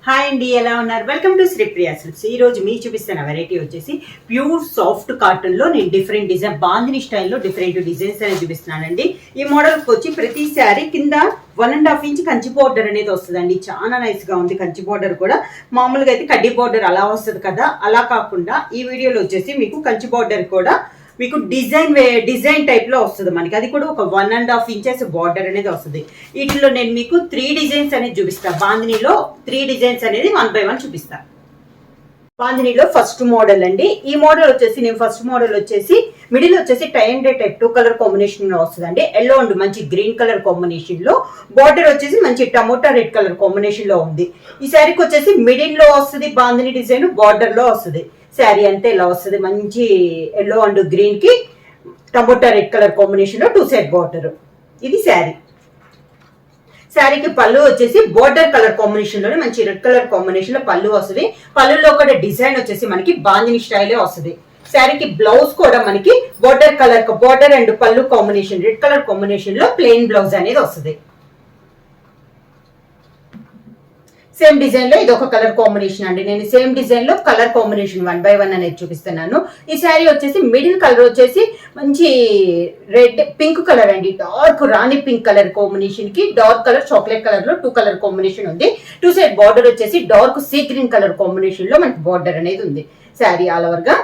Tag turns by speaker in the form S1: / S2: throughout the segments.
S1: Hi అండి, ఎలా ఉన్నారు? Welcome to Sripriya silks. ఈ రోజు మీకు చూపిస్తున్న వెరైటీ వచ్చేసి ప్యూర్ సాఫ్ట్ కాటన్ లో నేను డిఫరెంట్ డిజైన్ బాందిని స్టైల్లో డిఫరెంట్ డిజైన్స్ అనేది చూపిస్తున్నానండి. ఈ మోడల్కి వచ్చి ప్రతి శారీ కింద 1.5 ఇంచ్ కంచి బోర్డర్ అనేది వస్తుందండి. చాలా నైస్ గా ఉంది. కంచి బోర్డర్ కూడా మామూలుగా అయితే కడ్డీ బోర్డర్ అలా వస్తుంది కదా, అలా కాకుండా ఈ వీడియోలో వచ్చేసి మీకు కంచి బోర్డర్ కూడా మీకు డిజైన్ టైప్ లో వస్తుంది మనకి. అది కూడా ఒక 1.5 ఇంచెస్ బార్డర్ అనేది వస్తుంది. వీటిలో నేను మీకు 3 డిజైన్స్ అనేది చూపిస్తాను. బాందినిలో 3 డిజైన్స్ అనేది 1 by 1 చూపిస్తాను. బాందినిలో ఫస్ట్ మోడల్ అండి. ఈ మోడల్ వచ్చేసి నేను ఫస్ట్ మోడల్ వచ్చేసి మిడిల్ వచ్చేసి tie and type 2 colour combination లో వస్తుందండి. ఎల్లో అండ్ మంచి గ్రీన్ కలర్ కాంబినేషన్ లో, బార్డర్ వచ్చేసి మంచి టమోటా రెడ్ కలర్ కాంబినేషన్ లో ఉంది. ఈ శారీకి వచ్చేసి మిడిల్ లో వస్తుంది బాందిని డిజైన్, బార్డర్ లో వస్తుంది. శారీ అంతే ఇలా వస్తుంది. మంచి ఎల్లో అండ్ గ్రీన్ కి టమోటా రెడ్ కలర్ కాంబినేషన్ లో 2 సైడ్ బార్డర్. ఇది శారీ. శారీకి పళ్ళు వచ్చేసి బోర్డర్ కలర్ కాంబినేషన్ లోనే మంచి రెడ్ కలర్ కాంబినేషన్ లో పళ్ళు వస్తుంది. పళ్ళులో కూడా డిజైన్ వచ్చేసి మనకి బాందిని స్టైలే వస్తుంది. శారీకి బ్లౌజ్ కూడా మనకి బోర్డర్ అండ్ పళ్ళు కాంబినేషన్ రెడ్ కలర్ కాంబినేషన్ లో ప్లెయిన్ బ్లౌజ్ అనేది వస్తుంది. సేమ్ డిజైన్ లో ఇది ఒక కలర్ కాంబినేషన్ అండి. నేను సేమ్ డిజైన్ లో కలర్ కాంబినేషన్ 1 by 1 అనేది చూపిస్తున్నాను. ఈ శారీ వచ్చేసి మిడిల్ కలర్ వచ్చేసి మంచి రెడ్ పింక్ కలర్ అండి. డార్క్ రాణి పింక్ కలర్ కాంబినేషన్ కి డార్క్ కలర్ చాక్లెట్ కలర్ లో 2 కలర్ కాంబినేషన్ ఉంది. 2 సైడ్ బార్డర్ వచ్చేసి dark sea green colour combination లో మనకి బార్డర్ అనేది ఉంది. శారీ ఆల్ ఓవర్ గా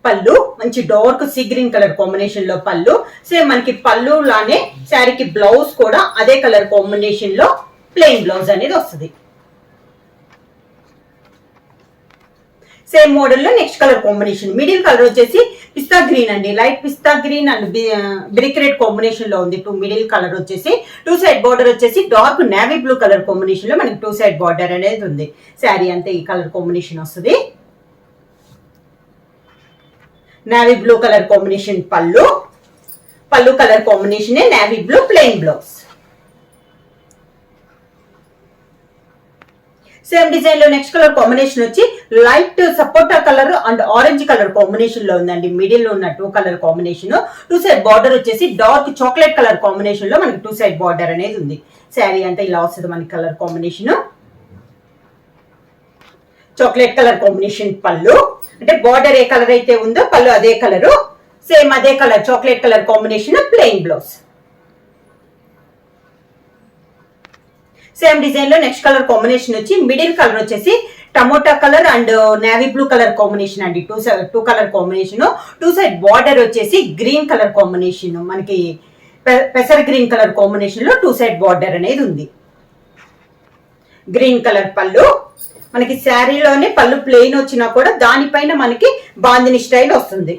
S1: పళ్ళు మంచి dark sea green colour combination లో పళ్ళు. సేమ్ మనకి పళ్ళు లానే శారీకి బ్లౌజ్ కూడా అదే కలర్ కాంబినేషన్ లో ప్లెయిన్ బ్లౌజ్ అనేది వస్తుంది. సేమ్ మోడల్ లో next colour combination middle colour వచ్చేసి పిస్తా గ్రీన్ అండి. Light pista green and brick red combination లో ఉంది. మిడిల్ కలర్ వచ్చేసి 2 సైడ్ బార్డర్ వచ్చేసి dark navy blue colour combination లో మనకి 2 సైడ్ బార్డర్ అనేది ఉంది. శారీ అంతే ఈ కలర్ కాంబినేషన్ వస్తుంది. నేవీ బ్లూ కలర్ కాంబినేషన్ పళ్ళు colour combination navy blue plain blouse. Same design లో నెక్స్ట్ కలర్ కాంబినేషన్ వచ్చి light sapota colour and orange colour combination లో ఉందండి. మిడిల్ లో ఉన్న 2 కలర్ కాంబినేషన్. 2 సైడ్ బార్డర్ వచ్చేసి డార్క్ చాక్లెట్ కలర్ కాంబినేషన్ లో మనకి 2 సైడ్ బార్డర్ అనేది ఉంది. శారీ అంతా ఇలా వస్తుంది మనకి colour combination. Chocolate colour combination పళ్ళు, అంటే బార్డర్ ఏ కలర్ అయితే ఉందో పళ్ళు అదే కలరు. సేమ్ అదే colour chocolate colour combination plain blouse. Same design లో నెక్స్ట్ కలర్ కాంబినేషన్ వచ్చి మిడిల్ కలర్ వచ్చేసి tomato colour and navy blue colour combination అండి. 2 కలర్ కాంబినేషన్. 2 సైడ్ బార్డర్ వచ్చేసి గ్రీన్ కలర్ కాంబినేషన్ మనకి పెసర్ గ్రీన్ కలర్ కాంబినేషన్ లో 2 side border అనేది ఉంది. Green colour పళ్ళు మనకి శారీలోనే పళ్ళు ప్లెయిన్ వచ్చినా కూడా దానిపైన మనకి బాందిని స్టైల్ వస్తుంది.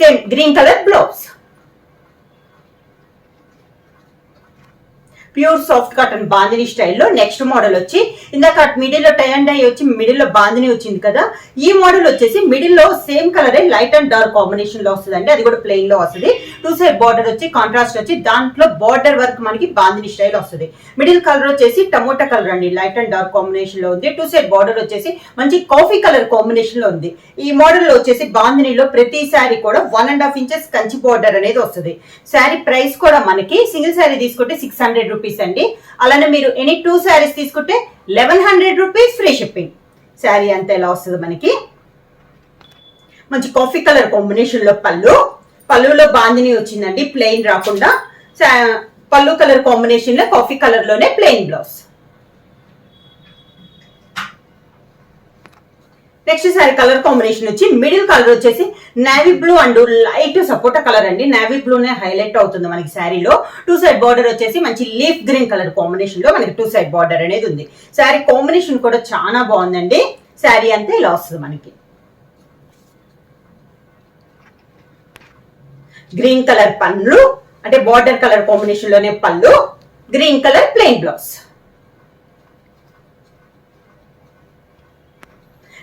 S1: Same green colour blouse. Pure soft cotton bandhani స్టైల్లో నెక్స్ట్ మోడల్ వచ్చి ఇందాక మిడిల్ లో టై అండ్ డై వచ్చి మిడిల్ లో బాందిని వచ్చింది కదా, ఈ మోడల్ వచ్చేసి మిడిల్ లో సేమ్ కలరే లైట్ అండ్ డార్క్ కాంబినేషన్ లో వస్తుంది. అది కూడా ప్లెయిన్ లో వస్తుంది. 2 సైడ్ బార్డర్ వచ్చి కాంట్రాస్ట్ వచ్చి దాంట్లో బార్డర్ వర్క్ మనకి బాందిని స్టైల్ వస్తుంది. మిడిల్ కలర్ వచ్చేసి టమోటా కలర్ అండి. లైట్ అండ్ డార్క్ కాంబినేషన్ లో ఉంది. 2 సైడ్ బార్డర్ వచ్చేసి మంచి కాఫీ కలర్ కాంబినేషన్ లో ఉంది. ఈ మోడల్ లో వచ్చేసి బాందినిలో ప్రతి శారీ కూడా 1.5 ఇంచెస్ కంచి బార్డర్ అనేది వస్తుంది. శారీ ప్రైస్ కూడా మనకి సింగిల్ శారీ తీసుకుంటే 600 రూపీస్ అండి. అలానే మీరు ఎనీ 2 శారీస్ తీసుకుంటే 1100 రూపీస్ ఫ్రీ షిప్పింగ్. శారీ అంతా ఎలా వస్తుంది మనకి మంచి కాఫీ కలర్ కాంబినేషన్ లో పళ్ళులో బాందిని వచ్చిందండి, ప్లెయిన్ రాకుండా. పళ్ళు కలర్ కాంబినేషన్ లో కాఫీ కలర్ లోనే plain blouse. Next sari colour combination వచ్చి మిడిల్ కలర్ వచ్చేసి navy blue and light sapota colour అండి. నేవీ బ్లూనే హైలైట్ అవుతుంది మనకి శారీలో. 2 సైడ్ బార్డర్ వచ్చేసి మంచి లీఫ్ గ్రీన్ కలర్ కాంబినేషన్ లో మనకి 2 సైడ్ బార్డర్ అనేది ఉంది. శారీ కాంబినేషన్ కూడా చాలా బాగుందండి. శారీ అంతా ఇలా వస్తుంది మనకి. గ్రీన్ కలర్ పళ్ళు, అంటే బార్డర్ కలర్ కాంబినేషన్ లోనే పళ్ళు, green colour plain blouse.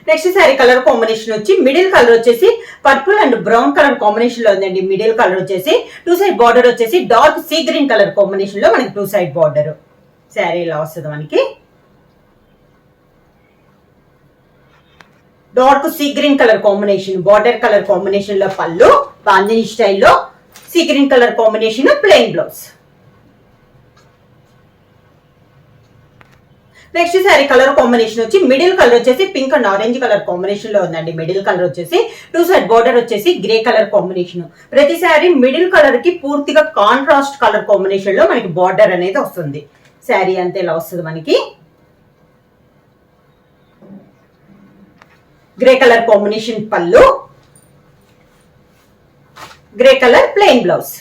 S1: Next sari colour combination వచ్చి మిడిల్ కలర్ వచ్చేసి purple and brown colour combination లో ఉందండి. మిడిల్ కలర్ వచ్చేసి 2 సైడ్ బార్డర్ వచ్చేసి dark sea green colour combination లో మనకి 2 సైడ్ బార్డర్. శారీ ఇలా వస్తుంది మనకి. Dark sea green colour combination border colour combination లో పళ్ళు, బాందిని స్టైల్లో see green colour combination plain blouse. Next sari colour combination వచ్చి మిడిల్ కలర్ వచ్చేసి pink and orange colour combination లో ఉందండి. మిడిల్ కలర్ వచ్చేసి 2 సైడ్ బోర్డర్ వచ్చేసి గ్రే కలర్ కాంబినేషన్. ప్రతి శారీ మిడిల్ కలర్ కి పూర్తిగా కాంట్రాస్ట్ కలర్ కాంబినేషన్ లో మనకి బార్డర్ అనేది వస్తుంది. శారీ అంతే ఇలా వస్తుంది మనకి. గ్రే కలర్ కాంబినేషన్ పళ్ళు, grey colour plain blouse.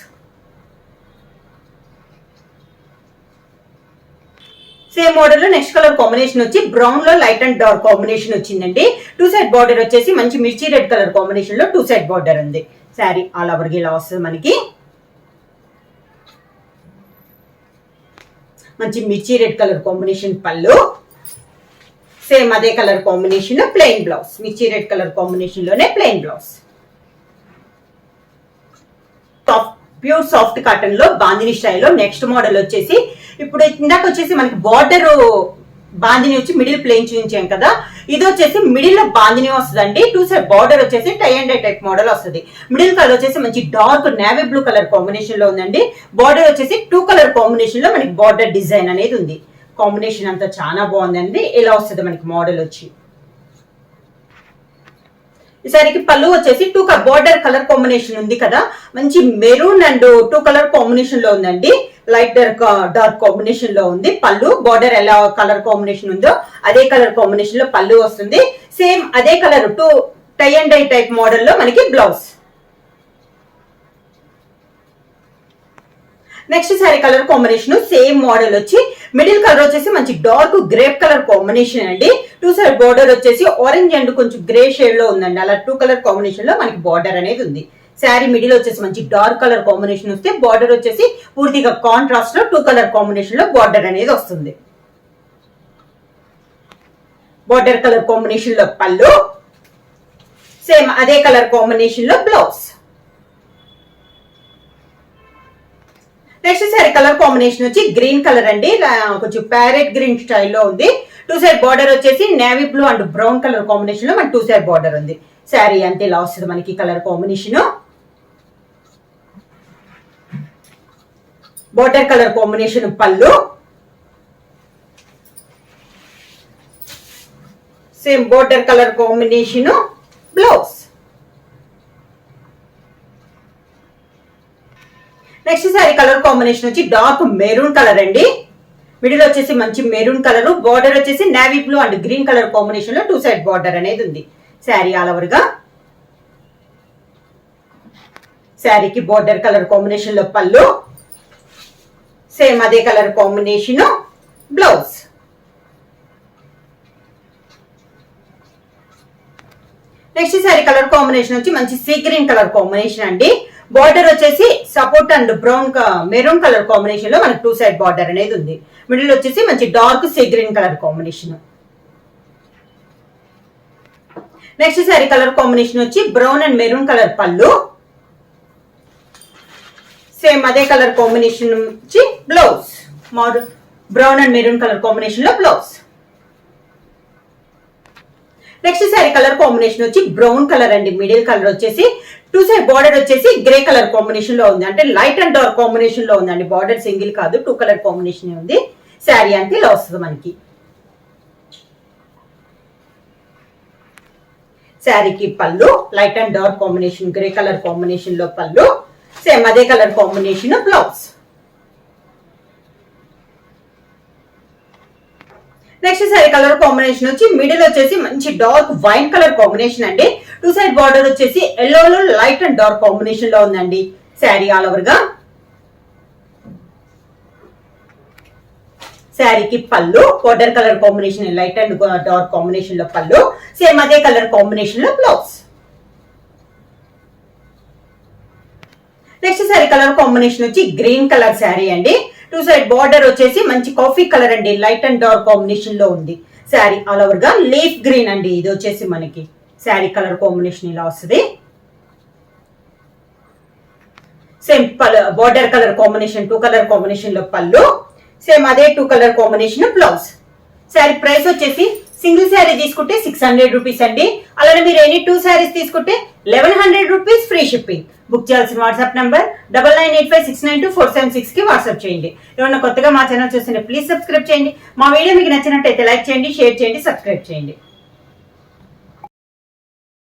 S1: Same model లో నెక్స్ట్ కలర్ కాంబినేషన్ వచ్చి బ్రౌన్ లో లైట్ అండ్ డార్క్ కాంబినేషన్ వచ్చిందండి. 2 సైడ్ బార్డర్ వచ్చేసి మంచి మిర్చి రెడ్ కలర్ కాంబినేషన్ లో 2 సైడ్ బార్డర్ ఉంది. శారీ ఆల్ ఓవర్ గా ఇలా వస్తుంది మనకి. మంచి మిర్చి రెడ్ కలర్ కాంబినేషన్ పళ్ళు, సేమ్ అదే కలర్ కాంబినేషన్ లో ప్లెయిన్ బ్లౌజ్. మిర్చి రెడ్ కలర్ కాంబినేషన్ లోనే plain blouse. Pure soft cotton లో బాందిని స్టైల్లో నెక్స్ట్ మోడల్ వచ్చేసి ఇప్పుడు ఇందాక వచ్చేసి మనకి బార్డర్ బాందిని వచ్చి మిడిల్ ప్లేన్ చూపించాం కదా, ఇది వచ్చేసి మిడిల్ లో బాందిని వస్తుందండి. 2 సైడ్ బార్డర్ వచ్చేసి tie and dye type model వస్తుంది. మిడిల్ కలర్ వచ్చేసి మంచి dark navy blue colour combination లో ఉందండి. బార్డర్ వచ్చేసి 2 కలర్ కాంబినేషన్ లో మనకి బార్డర్ డిజైన్ అనేది ఉంది. కాంబినేషన్ అంతా చాలా బాగుందండి. ఇలా వస్తుంది మనకి మోడల్ వచ్చి. ఈసారికి పళ్ళు వచ్చేసి 2 బార్డర్ కలర్ కాంబినేషన్ ఉంది కదా, మంచి మెరూన్ అండ్ 2 కలర్ కాంబినేషన్ లో ఉందండి. లైట్ డార్క్ కాంబినేషన్ లో ఉంది పళ్ళు. బార్డర్ ఎలా కలర్ కాంబినేషన్ ఉందో అదే కలర్ కాంబినేషన్ లో పళ్ళు వస్తుంది. సేమ్ అదే colour 2 tie and dye type model లో మనకి blouse. Next sari colour combination same model వచ్చి మిడిల్ కలర్ వచ్చేసి మంచి డార్క్ గ్రేప్ కలర్ కాంబినేషన్ అండి. 2 సైడ్ బార్డర్ వచ్చేసి ఆరెంజ్ అండ్ కొంచెం గ్రే షేడ్ లో ఉందండి. అలా 2 కలర్ కాంబినేషన్ లో మనకి బార్డర్ అనేది ఉంది. శారీ మిడిల్ వచ్చేసి మంచి డార్క్ కలర్ కాంబినేషన్ వస్తే బార్డర్ వచ్చేసి పూర్తిగా కాంట్రాస్ట్ లో 2 కలర్ కాంబినేషన్ లో బార్డర్ అనేది వస్తుంది. బార్డర్ కలర్ కాంబినేషన్ లో పళ్ళు, సేమ్ అదే కలర్ కాంబినేషన్ లో blouse. Next sari colour combination వచ్చి గ్రీన్ కలర్ అండి. కొంచెం ప్యారెట్ గ్రీన్ స్టైల్లో ఉంది. 2 సైడ్ బార్డర్ వచ్చేసి navy blue and brown colour combination లో మనకి 2 సైడ్ బార్డర్ ఉంది. శారీ అంతే ఇలా వస్తుంది మనకి colour combination. Border colour combination పళ్ళు, same border colour combination blouse. Next sari colour combination వచ్చి డార్క్ మెరూన్ కలర్ అండి. మిడిల్ వచ్చేసి మంచి మెరూన్ కలర్, బార్డర్ వచ్చేసి navy blue and green colour combination లో 2 సైడ్ బార్డర్ అనేది ఉంది. శారీ ఆల్ ఓవర్ గా. శారీకి బార్డర్ కలర్ కాంబినేషన్ లో పళ్ళు, సేమ్ అదే colour combination blouse. Next sari colour combination వచ్చి మంచి సీ గ్రీన్ కలర్ కాంబినేషన్ అండి. బార్డర్ వచ్చేసి support and brown maroon colour combination లో మనకి 2 సైడ్ బార్డర్ అనేది ఉంది. మిడిల్ వచ్చేసి మంచి dark sea green colour combination. Next sari colour combination వచ్చి బ్రౌన్ అండ్ మెరూన్ కలర్ పళ్ళు, సేమ్ అదే కలర్ కాంబినేషన్ వచ్చి blouse. Brown and maroon colour combination లో blouse. Next sari colour combination వచ్చి బ్రౌన్ కలర్ అండి. మిడిల్ కలర్ వచ్చేసి 2 సైడ్ బార్డర్ వచ్చేసి grey colour combination లో ఉంది. అంటే లైట్ అండ్ డార్క్ కాంబినేషన్ లో ఉందండి. బార్డర్ సింగిల్ కాదు, 2 కలర్ కాంబినేషన్ ఉంది. శారీ అంతే ఇలా వస్తుంది మనకి. శారీకి పళ్ళు light and dark combination grey colour combination లో పళ్ళు, సేమ్ అదే colour combination blouse. Next sari colour combination వచ్చి మిడిల్ వచ్చేసి మంచి డార్క్ వైన్ కలర్ కాంబినేషన్ అండి. 2 సైడ్ బార్డర్ వచ్చేసి ఎల్లోలో లైట్ అండ్ డార్క్ కాంబినేషన్ లో ఉందండి. శారీ ఆల్ ఓవర్ గా. శారీకి పళ్ళు border colour combination light and dark combination లో పళ్ళు, సేమ్ అదే కలర్ కాంబినేషన్ లో blouse. Next sari colour combination వచ్చి గ్రీన్ కలర్ శారీ అండి. 2 సైడ్ బార్డర్ వచ్చేసి మంచి కాఫీ కలర్ అండి. లైట్ అండ్ డార్క్ కాంబినేషన్ లో ఉంది. శారీ ఆల్ ఓవర్ గా లీఫ్ గ్రీన్ అండి. ఇది వచ్చేసి మనకి శారీ కలర్ కాంబినేషన్ ఇలా వస్తుంది. Same border colour combination 2 colour combination లో పళ్ళు, సేమ్ అదే 2 colour combination blouse. Sari price వచ్చేసి సింగిల్ శారీ తీసుకుంటే 600 రూపీస్ అండి. అలానే మీరు ఎనీ 2 శారీస్ తీసుకుంటే 1100 రూపీస్ ఫ్రీ షిప్పింగ్. బుక్ చేయాల్సిన వాట్సాప్ నంబర్ 9985692476 కి వాట్సాప్ చేయండి. ఏమన్నా కొత్తగా మా ఛానల్ చూస్తుంటే ప్లీజ్ సబ్స్క్రైబ్ చేయండి. మా వీడియో మీకు నచ్చినట్టయితే లైక్ చేయండి, షేర్ చేయండి, సబ్స్క్రైబ్ చేయండి.